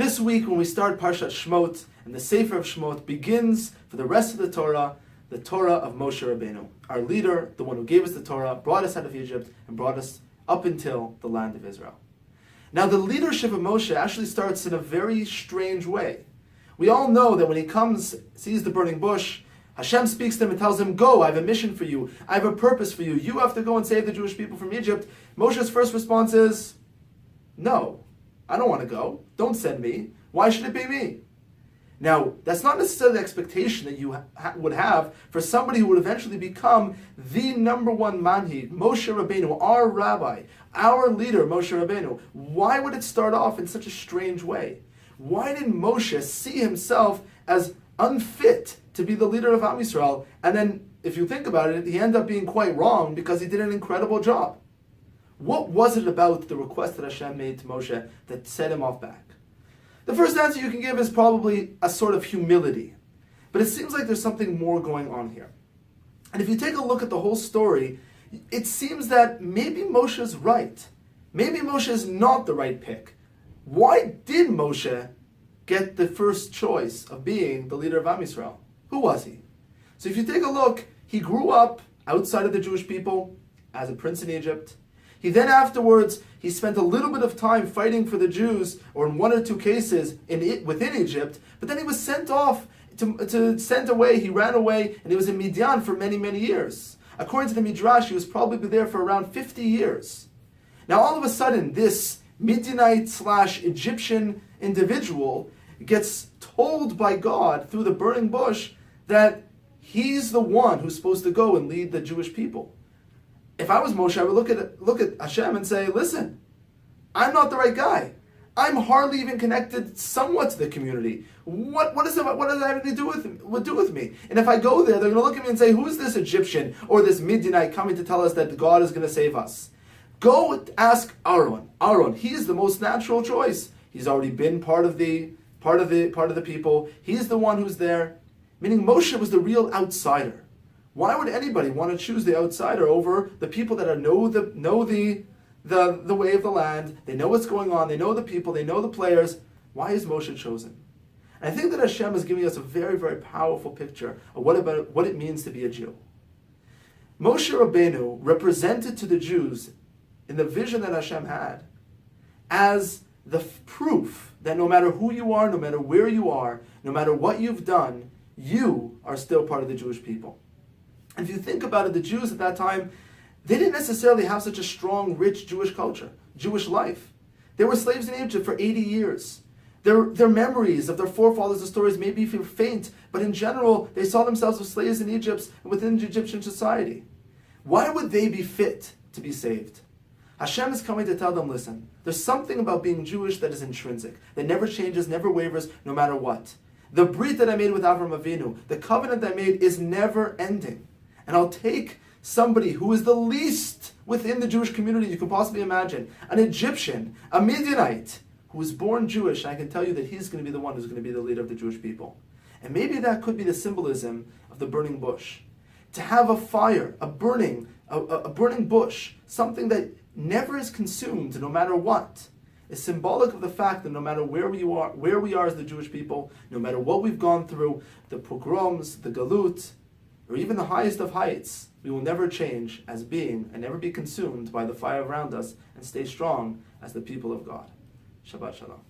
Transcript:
This week, when we start Parshat Shmot, and the Sefer of Shmot begins for the rest of the Torah of Moshe Rabbeinu, our leader, the one who gave us the Torah, brought us out of Egypt, and brought us up until the land of Israel. Now, the leadership of Moshe actually starts in a very strange way. We all know that when he comes, sees the burning bush, Hashem speaks to him and tells him, "Go, I have a mission for you. I have a purpose for you. You have to go and save the Jewish people from Egypt." Moshe's first response is, "No, I don't want to go. Don't send me. Why should it be me?" Now, that's not necessarily the expectation that you would have for somebody who would eventually become the number one manhig, Moshe Rabbeinu, our rabbi, our leader, Moshe Rabbeinu. Why would it start off in such a strange way? Why did Moshe see himself as unfit to be the leader of Am Yisrael? And then, if you think about it, he ended up being quite wrong because he did an incredible job. What was it about the request that Hashem made to Moshe that set him off back? The first answer you can give is probably a sort of humility. But it seems like there's something more going on here. And if you take a look at the whole story, it seems that maybe Moshe's right. Maybe Moshe is not the right pick. Why did Moshe get the first choice of being the leader of Am Yisrael? Who was he? So if you take a look, he grew up outside of the Jewish people as a prince in Egypt. He then afterwards, he spent a little bit of time fighting for the Jews, or in one or two cases within Egypt, but then he was sent off, sent away, he ran away, and he was in Midian for many, many years. According to the Midrash, he was probably there for around 50 years. Now all of a sudden, this Midianite/Egyptian individual gets told by God through the burning bush that he's the one who's supposed to go and lead the Jewish people. If I was Moshe, I would look at Hashem and say, "Listen, I'm not the right guy. I'm hardly even connected somewhat to the community. What does that have to do with me? And if I go there, they're going to look at me and say, who's this Egyptian or this Midianite coming to tell us that God is going to save us? Go ask Aaron. Aaron, he is the most natural choice. He's already been part of the people. He's the one who's there." Meaning Moshe was the real outsider. Why would anybody want to choose the outsider over the people that know the way of the land? They know what's going on. They know the people. They know the players. Why is Moshe chosen? And I think that Hashem is giving us a very, very powerful picture of what it means to be a Jew. Moshe Rabbeinu represented to the Jews in the vision that Hashem had as the proof that no matter who you are, no matter where you are, no matter what you've done, you are still part of the Jewish people. And if you think about it, the Jews at that time, they didn't necessarily have such a strong, rich Jewish culture, Jewish life. They were slaves in Egypt for 80 years. Their memories of their forefathers, the stories maybe feel faint, but in general, they saw themselves as slaves in Egypt and within the Egyptian society. Why would they be fit to be saved? Hashem is coming to tell them, listen, there's something about being Jewish that is intrinsic, that never changes, never wavers, no matter what. The brit that I made with Avram Avinu, the covenant that I made is never ending. And I'll take somebody who is the least within the Jewish community you can possibly imagine, an Egyptian, a Midianite, who was born Jewish, and I can tell you that he's going to be the one who's going to be the leader of the Jewish people. And maybe that could be the symbolism of the burning bush. To have a fire, a burning bush, something that never is consumed no matter what, is symbolic of the fact that no matter where we are as the Jewish people, no matter what we've gone through, the pogroms, the galut, or even the highest of heights, we will never change as being and never be consumed by the fire around us and stay strong as the people of God. Shabbat Shalom.